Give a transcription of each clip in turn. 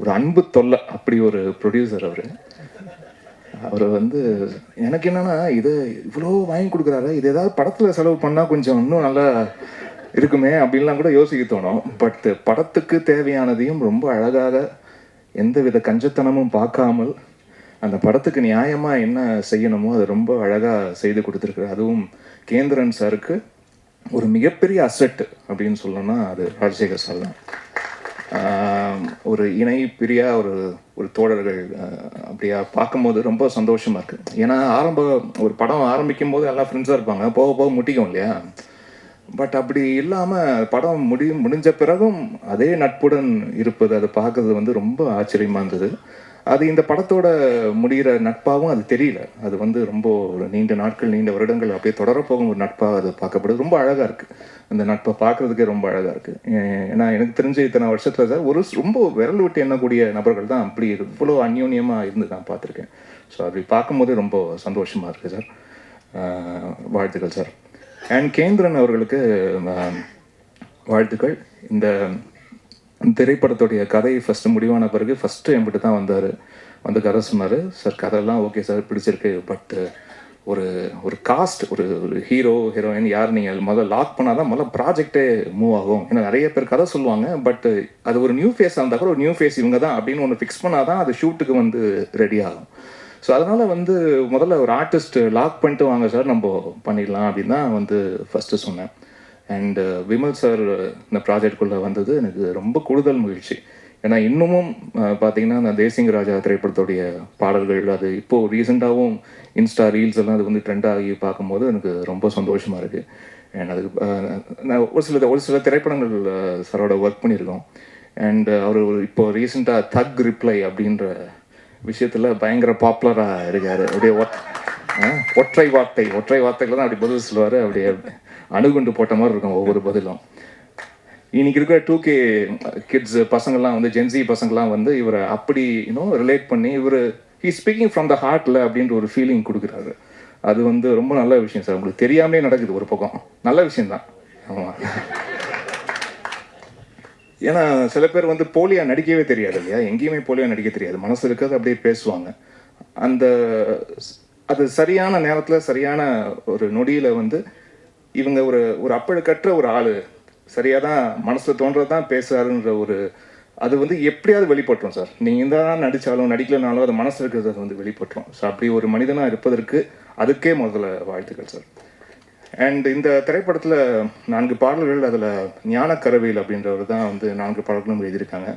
ஒரு அன்பு தொல்லை, அப்படி ஒரு ப்ரொடியூசர் அவர். அவர் வந்து எனக்கு என்னன்னா, இது இவ்வளோ வாங்கி கொடுக்குறாரு, இது ஏதாவது படத்தில் செலவு பண்ணால் கொஞ்சம் இன்னும் நல்லா இருக்குமே அப்படின்லாம் கூட யோசிக்க தோணும். பட் படத்துக்கு தேவையானதையும் ரொம்ப அழகாக, எந்தவித கஞ்சத்தனமும் பார்க்காமல், அந்த படத்துக்கு நியாயமாக என்ன செய்யணுமோ அதை ரொம்ப அழகாக செய்து கொடுத்துருக்குறாரு. அதுவும் கேந்திரன் சாருக்கு ஒரு மிகப்பெரிய அசெட் அப்படின்னு சொல்லணும்னா அது ராஜசேகர் சார் தான். ஒரு இணை பிரியா ஒரு தோழர்கள் அப்படியா பார்க்கும்போது ரொம்ப சந்தோஷமாக இருக்குது. ஏன்னா ஒரு படம் ஆரம்பிக்கும் போது எல்லாம் ஃப்ரெண்ட்ஸாக இருப்பாங்க, போக போக முட்டிக்கும் இல்லையா. பட் அப்படி இல்லாமல் படம் முடிஞ்ச பிறகும் அதே நட்புடன் இருப்பது, அதை பார்க்கறது வந்து ரொம்ப ஆச்சரியமாக இருந்தது. அது இந்த படத்தோட முடிகிற நட்பாகவும் அது தெரியல. அது வந்து ரொம்ப ஒரு நீண்ட நாட்கள், நீண்ட வருடங்கள் அப்படியே தொடரப்போகும் ஒரு நட்பாக அது பார்க்கப்படுது. ரொம்ப அழகாக இருக்குது. அந்த நட்பை பார்க்குறதுக்கே ரொம்ப அழகாக இருக்குது. ஏன்னா எனக்கு தெரிஞ்ச இத்தனை வருஷத்தில் சார் ரொம்ப விரல் விட்டு எண்ணக்கூடிய நபர்கள் தான் அப்படி இவ்வளோ அந்யோன்யமாக இருந்து நான் பார்த்துருக்கேன். ஸோ அப்படி பார்க்கும்போதே ரொம்ப சந்தோஷமாக இருக்குது சார். வாழ்த்துக்கள் சார். அண்ட் கேந்திரன் அவர்களுக்கு வாழ்த்துக்கள். இந்த திரைப்படத்துடைய கதை ஃபஸ்ட்டு முடிவான பிறகு ஃபஸ்ட்டு என்கிட்ட தான் வந்து கதை சொன்னார். சார் கதையெல்லாம் ஓகே சார், பிடிச்சிருக்கு. பட்டு ஒரு காஸ்ட், ஒரு ஹீரோ ஹீரோயின் யார் நீங்கள் முதல்ல லாக் பண்ணால் தான் முதல்ல ப்ராஜெக்டே மூவ் ஆகும். ஏன்னா நிறைய பேர் கதை சொல்லுவாங்க, பட் அது ஒரு நியூ ஃபேஸாக இருந்தால் கூட ஒரு நியூ ஃபேஸ் இவங்க தான் அப்படின்னு ஒன்று ஃபிக்ஸ் பண்ணால் தான் அது ஷூட்டுக்கு வந்து ரெடி ஆகும். ஸோ அதனால் வந்து முதல்ல ஒரு ஆர்டிஸ்ட் லாக் பண்ணிட்டு வாங்க சார், நம்ம பண்ணிடலாம் அப்படின்னு தான் வந்து ஃபஸ்ட்டு சொன்னேன். அண்டு விமல் சார் இந்த ப்ராஜெக்டுக்குள்ளே வந்தது எனக்கு ரொம்ப கூடுதல் மகிழ்ச்சி. ஏன்னா இன்னமும் பார்த்தீங்கன்னா அந்த தேசிங்க ராஜா திரைப்படத்துடைய பாடல்கள் அது இப்போது ரீசெண்டாகவும் இன்ஸ்டா ரீல்ஸ் எல்லாம் அது வந்து ட்ரெண்ட் ஆகி பார்க்கும்போது எனக்கு ரொம்ப சந்தோஷமாக இருக்குது. அண்ட் அதுக்கு நான் ஒரு சில திரைப்படங்கள் சாரோட ஒர்க் பண்ணியிருக்கோம். அண்ட் அவர் இப்போது ரீசெண்டாக தக் ரிப்ளை அப்படின்ற விஷயத்தில் பயங்கர பாப்புலராக இருக்கார். அப்படியே ஒற்றை வார்த்தைகள் தான் அப்படி பதில் சொல்லுவார். அப்படியே அணுகுண்டு போட்ட மாதிரி இருக்கும் ஒவ்வொரு பதிலும். இன்னைக்கு இருக்கிற 2K கிட்ஸ் பசங்கள்லாம் வந்து ஜென்சி பசங்கள்லாம் வந்து இவரை அப்படி ரிலேட் பண்ணி ஹீ ஸ்பீக்கிங் ஃப்ரம் த ஹார்ட்ல அப்படின்ற ஒரு ஃபீலிங் கொடுக்குறாரு. அது வந்து ரொம்ப நல்ல விஷயம் சார். உங்களுக்கு தெரியாமலே நடக்குது ஒரு பக்கம், நல்ல விஷயம்தான். ஆமாம், ஏன்னா சில பேர் வந்து போலியா நடிக்கவே தெரியாது இல்லையா, எங்கேயுமே போலியா நடிக்க தெரியாது, மனசு இருக்கிறது அப்படியே பேசுவாங்க. அது சரியான நேரத்தில் சரியான ஒரு நொடியில் வந்து இவங்க ஒரு அப்பழுக்கற்ற ஒரு ஆள் சரியாக தான் மனசில் தோன்றது தான் பேசுகிறாருன்ற அது வந்து எப்படியாவது வெளிப்பட்டுரும் சார். நீங்கள் இந்த தான் நடித்தாலும் நடிக்கலனாலும் அது மனசில் இருக்கிறது அது வந்து வெளிப்பட்டுரும். ஸோ அப்படி ஒரு மனிதனாக இருப்பதற்கு அதுக்கே முதல்ல வாழ்த்துக்கள் சார். அண்ட் இந்த திரைப்படத்தில் 4 பாடல்கள், அதில் ஞானக்கரவேல் அப்படின்றவர் தான் வந்து 4 பாடல்களும் எழுதியிருக்காங்க.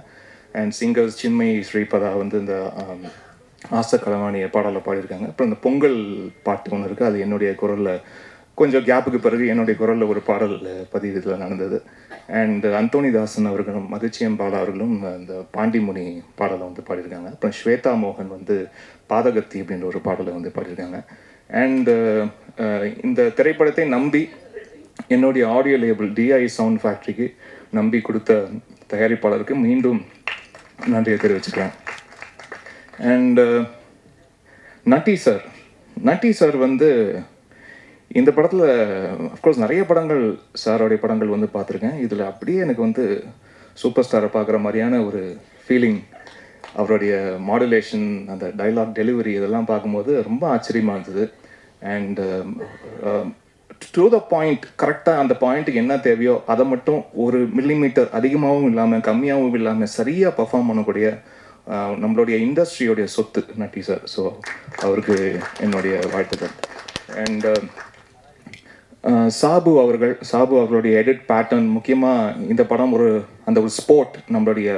அண்ட் சிங்கர்ஸ் சின்மயி ஸ்ரீபதா வந்து இந்த ஆசை கலவாணிய பாடலை பாடியிருக்காங்க. அப்புறம் இந்த பொங்கல் பாட்டு ஒன்று இருக்குது, அது என்னுடைய குரலில் கொஞ்சம் கேப்புக்கு பிறகு என்னுடைய குரலில் ஒரு பாடல் பதிவு இதில் நடந்தது. அண்ட் அந்தோணிதாசன் அவர்களும் மதிச்சியம் பாலா அவர்களும் இந்த பாண்டிமுனி பாடலை வந்து பாடியிருக்காங்க. அப்புறம் ஸ்வேதா மோகன் வந்து பாதகத்தி அப்படின்ற ஒரு பாடலை வந்து பாடியிருக்காங்க. அண்டு இந்த திரைப்படத்தை நம்பி என்னுடைய ஆடியோ லேபிள் DI சவுண்ட் ஃபேக்ட்ரிக்கு நம்பி கொடுத்த தயாரிப்பாளருக்கு மீண்டும் நன்றியை தெரிவிச்சுக்கிறேன். அண்டு நட்டி சார் வந்து இந்த படத்தில் அஃப்கோர்ஸ் நிறைய படங்கள் சாரோடைய படங்கள் வந்து பார்த்துருக்கேன். இதில் அப்படியே எனக்கு வந்து சூப்பர் ஸ்டாரை பார்க்குற மாதிரியான ஒரு ஃபீலிங், அவருடைய மாடுலேஷன், அந்த டைலாக் டெலிவரி இதெல்லாம் பார்க்கும்போது ரொம்ப ஆச்சரியமாக இருந்தது. அண்டு டு த பாயிண்ட், கரெக்டாக அந்த பாயிண்ட்டுக்கு என்ன தேவையோ அதை மட்டும் ஒரு மில்லிமீட்டர் அதிகமாகவும் இல்லாமல் கம்மியாகவும் இல்லாமல் சரியாக பர்ஃபார்ம் பண்ணக்கூடிய நம்மளுடைய இண்டஸ்ட்ரியோடைய சொத்து நட்டி சார். ஸோ அவருக்கு என்னுடைய வாழ்த்துக்கள். அண்ட் சாபு அவர்களுடைய எடிட் பேட்டர்ன், முக்கியமாக இந்த படம் ஒரு ஸ்போர்ட், நம்மளுடைய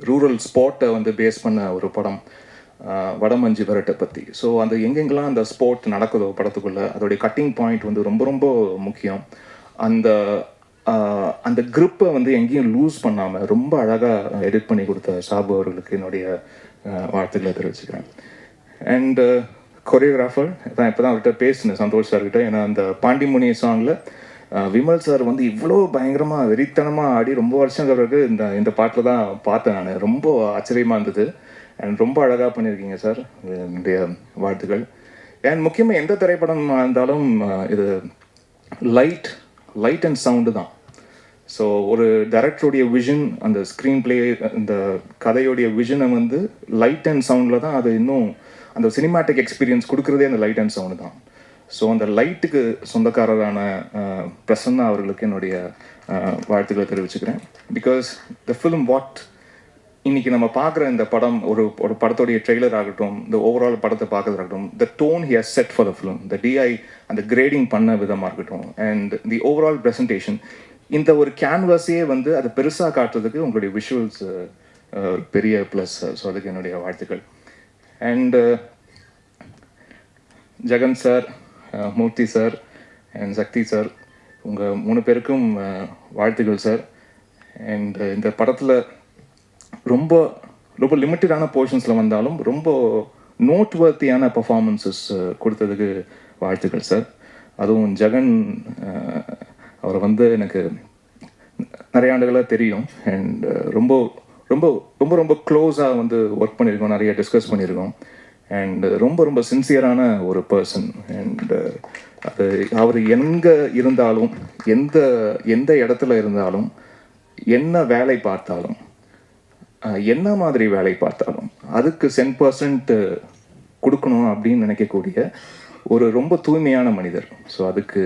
ரூரல் ஸ்போர்ட்டை வந்து பேஸ் பண்ண ஒரு படம், வடமஞ்சு விரட்டை பற்றி. ஸோ எங்கெங்கெல்லாம் அந்த ஸ்போர்ட் நடக்குதோ படத்துக்குள்ளே அதோடைய கட்டிங் பாயிண்ட் வந்து ரொம்ப ரொம்ப முக்கியம். அந்த க்ரிப்பை வந்து எங்கேயும் லூஸ் பண்ணாமல் ரொம்ப அழகாக எடிட் பண்ணி கொடுத்த சாபு அவர்களுக்கு என்னுடைய வாழ்த்துக்களை தெரிவிச்சுக்கிறேன். அண்டு கொரியோகிராஃபர் தான் இப்போ தான் அவர்கிட்ட பேசினேன் சந்தோஷ் சார்கிட்ட. ஏன்னா அந்த பாண்டிமுனி சாங்கில் விமல் சார் வந்து இவ்வளோ பயங்கரமாக வெறித்தனமாக ஆடி ரொம்ப வருஷம் பிறகு இந்த பாட்டில் தான் பார்த்தேன் நான். ரொம்ப ஆச்சரியமாக இருந்தது. அண்ட் ரொம்ப அழகாக பண்ணியிருக்கீங்க சார், என்னுடைய வாழ்த்துக்கள். அண்ட் முக்கியமாக எந்த திரைப்படம் இருந்தாலும் இது லைட் அண்ட் சவுண்டு தான். ஸோ ஒரு டைரக்டருடைய விஷன், அந்த ஸ்க்ரீன் பிளே, அந்த கதையோடைய விஷனை வந்து லைட் அண்ட் சவுண்டில் தான் அது இன்னும் அந்த சினிமாட்டிக் எக்ஸ்பீரியன்ஸ் கொடுக்குறதே அந்த லைட் அண்ட் சவுண்டு தான். ஸோ அந்த லைட்டுக்கு சொந்தக்காரரான பிரசன்னா அவர்களுக்கு என்னுடைய வாழ்த்துக்களை தெரிவிச்சுக்கிறேன். பிகாஸ் த ஃபிலிம் வாட் இன்னைக்கு நம்ம பார்க்குற இந்த படம், ஒரு படத்தோடைய ட்ரெய்லர் ஆகட்டும், இந்த ஓவரால் படத்தை பார்க்கறதாகட்டும், the tone he has set for the film, the DI அந்த கிரேடிங் பண்ண விதமாக இருக்கட்டும், அண்ட் தி ஓவரால் ப்ரெசன்டேஷன், இந்த ஒரு கேன்வாஸையே வந்து அதை பெருசாக காட்டுறதுக்கு உங்களுடைய விஷுவல்ஸ் பெரிய ப்ளஸ். ஸோ அதுக்கு என்னுடைய வாழ்த்துக்கள். And Jagan sir, Murthy sir and Sakthi sir, உங்கள் 3 பேருக்கும் வாழ்த்துக்கள் சார். அண்ட் இந்த படத்தில் ரொம்ப ரொம்ப லிமிட்டடான போர்ஷன்ஸில் வந்தாலும் ரொம்ப நோட்வர்த்தியான பர்ஃபார்மன்ஸஸ் கொடுத்ததுக்கு வாழ்த்துக்கள் சார். அதுவும் ஜெகன், அவரை வந்து எனக்கு நிறைய ஆண்டுகளாக தெரியும். அண்ட் ரொம்ப ரொம்ப ரொம்ப ரொம்ப க்ளோஸாக வந்து ஒர்க் பண்ணியிருக்கோம், நிறைய டிஸ்கஸ் பண்ணியிருக்கோம். அண்ட் ரொம்ப ரொம்ப சின்சியரான ஒரு பர்சன். அண்ட் அது அவர் எங்கே இருந்தாலும், எந்த எந்த இடத்துல இருந்தாலும், என்ன வேலை பார்த்தாலும், என்ன மாதிரி வேலை பார்த்தாலும் அதுக்கு 10% கொடுக்கணும் அப்படின்னு நினைக்கக்கூடிய ஒரு ரொம்ப தூய்மையான மனிதர். ஸோ அதுக்கு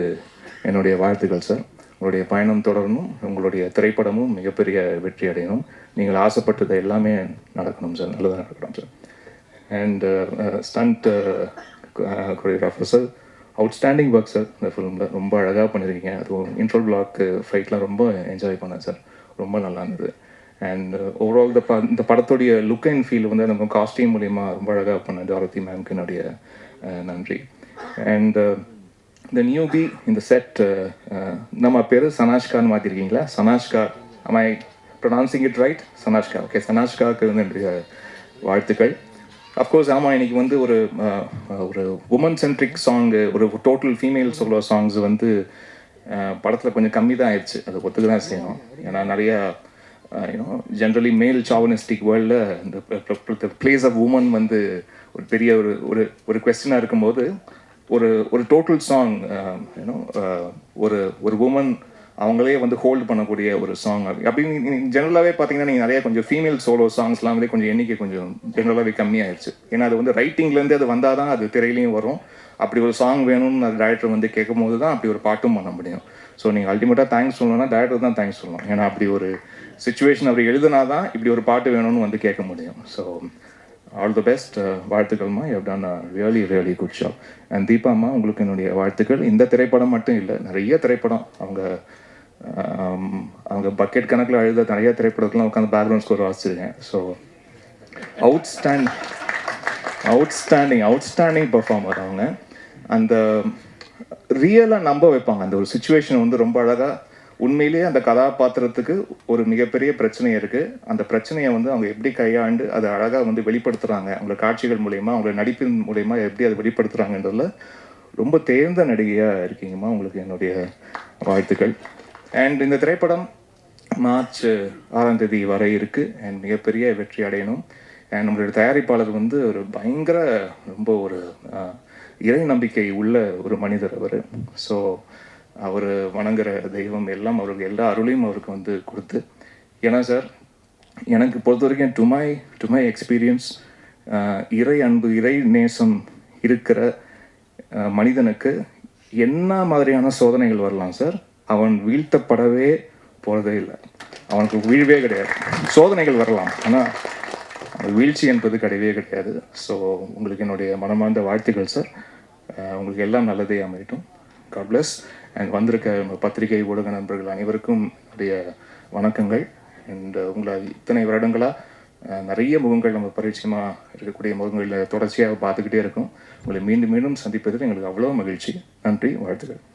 என்னுடைய வாழ்த்துக்கள் சார். உங்களுடைய பயணம் தொடரணும், உங்களுடைய திரைப்படமும் மிகப்பெரிய வெற்றி அடையணும், நீங்கள் ஆசைப்பட்டது எல்லாமே நடக்கணும் சார், நல்லதாக நடக்கணும் sir. And stunt choreographer sir, outstanding work sir. இந்த ஃபிலிமில் ரொம்ப அழகாக பண்ணியிருக்கீங்க. அதுவும் இன்ட்ரோல் பிளாக் ஃபைட்லாம் ரொம்ப என்ஜாய் பண்ணேன் சார், ரொம்ப நல்லா இருந்தது. அண்ட் ஓவரால் இந்த படத்துடைய லுக் அண்ட் ஃபீல் வந்து நம்ம காஸ்டியூம் மூலிமா ரொம்ப அழகாக பண்ண டாரதி மேம்க்கு என்னுடைய நன்றி. அண்ட் இந்த நியூபி, இந்த செட், நம்ம பேர் சனாஷ்கான்னு மாற்றிருக்கீங்களா? Sanashka, am I pronouncing it right? Sanashka, okay. சனாஷ்காவுக்கு வந்து என்னுடைய வாழ்த்துக்கள். அஃப்கோர்ஸ் ஆமாம், இன்னைக்கு வந்து ஒரு உமன் சென்ட்ரிக் சாங்கு, ஒரு டோட்டல் ஃபீமேல் சோலோ சாங்ஸ் வந்து படத்தில் கொஞ்சம் கம்மி தான் ஆயிடுச்சு. அதை ஒத்துக்க தான் செய்யணும். ஏன்னா நிறையா ஜென்ரலி மேல் சாவனிஸ்டிக் வேர்ல்டில் இந்த பிளேஸ் ஆஃப் உமன் வந்து ஒரு பெரிய ஒரு கொஸ்டினாக இருக்கும்போது ஒரு டோட்டல் சாங் ஒரு உமன் அவங்களே வந்து ஹோல்டு பண்ணக்கூடிய ஒரு சாங் அப்படின்னு ஜென்ரலாகவே பார்த்தீங்கன்னா நீங்கள் நிறைய கொஞ்சம் ஃபீமேல் சோலோ சாங்ஸ்லாம் வந்து கொஞ்சம் எண்ணிக்கை கொஞ்சம் ஜென்ரலாகவே கம்மியாகிடுச்சு. ஏன்னா அது வந்து ரைட்டிங்லேருந்து அது வந்தால் தான் அது திரையிலையும் வரும். அப்படி ஒரு சாங் வேணும்னு அது டைரக்டர் வந்து கேட்கும் போது தான் அப்படி ஒரு பாட்டும் பண்ண முடியும். ஸோ நீங்கள் அல்டிமேட்டாக தேங்க்ஸ் சொல்லணும்னா டைரக்டர் தான் தேங்க்ஸ் சொல்லணும். ஏன்னா அப்படி ஒரு சுச்சுவேஷன் அவர் எழுதுனா தான் இப்படி ஒரு பாட்டு வேணும்னு வந்து கேட்க முடியும். ஸோ ஆல் தி பெஸ்ட், வாழ்த்துக்கள்மா. You have done a really really good job. And தீபாம்மா, உங்களுக்கு என்னுடைய வாழ்த்துக்கள். இந்த திரைப்படம் மட்டும் இல்லை, நிறைய திரைப்படம் அவங்க பக்கெட் கணக்கில் அழுத நிறைய திரைப்படத்துலாம் உட்காந்து பேக்ரவுண்ட் ஸ்கோர் வாசிச்சிருக்கேன். ஸோ அவுட்ஸ்டாண்டிங் பர்ஃபார்மர் அவங்க. அந்த ரியலாக நம்ப வைப்பாங்க. அந்த ஒரு சுச்சுவேஷன் வந்து ரொம்ப அழகாக, உண்மையிலேயே அந்த கதாபாத்திரத்துக்கு ஒரு மிகப்பெரிய பிரச்சனை இருக்குது. அந்த பிரச்சனையை வந்து அவங்க எப்படி கையாண்டு அதை அழகாக வந்து வெளிப்படுத்துகிறாங்க, அவங்களோட காட்சிகள் மூலயமா, அவங்களோட நடிப்பின் மூலயமா எப்படி அதை வெளிப்படுத்துகிறாங்கன்றதுல ரொம்ப தேர்ந்த நடிகையாக இருக்கீங்கம்மா. உங்களுக்கு என்னுடைய வாழ்த்துக்கள். அண்ட் இந்த திரைப்படம் மார்ச் 6ஆம் தேதி வரை இருக்குது. அண்ட் மிகப்பெரிய வெற்றி அடையணும். அண்ட் நம்மளுடைய தயாரிப்பாளர் வந்து ஒரு பயங்கர ரொம்ப ஒரு இறை நம்பிக்கை உள்ள ஒரு மனிதர் அவர். ஸோ அவர் வணங்குற தெய்வம் எல்லாம் அவருக்கு எல்லா அருளையும் அவருக்கு வந்து கொடுத்து, ஏன்னா சார் எனக்கு பொறுத்த வரைக்கும் டு மை எக்ஸ்பீரியன்ஸ், இறை அன்பு, இறை நேசம் இருக்கிற மனிதனுக்கு என்ன மாதிரியான சோதனைகள் வரலாம் சார், அவன் வீழ்த்தப்படவே போகிறதே இல்லை. அவனுக்கு வீழ்வே கிடையாது. சோதனைகள் வரலாம், ஆனால் வீழ்ச்சி என்பது கிடையவே கிடையாது. ஸோ உங்களுக்கு என்னுடைய மனமார்ந்த வாழ்த்துக்கள் சார். உங்களுக்கு எல்லாம் நல்லதே அமையட்டும். God plus. அண்ட் வந்திருக்க பத்திரிகை ஊடக நண்பர்கள் அனைவருக்கும் என்னுடைய வணக்கங்கள். அண்ட் உங்களை இத்தனை வருடங்களாக நிறைய முகங்கள் நம்ம பரிச்சயமாக இருக்கக்கூடிய முகங்களில் தொடர்ச்சியாக பார்த்துக்கிட்டே இருக்கும். உங்களை மீண்டும் மீண்டும் சந்திப்பதில் எங்களுக்கு அவ்வளோ மகிழ்ச்சி. நன்றி, வாழ்த்துக்கள்.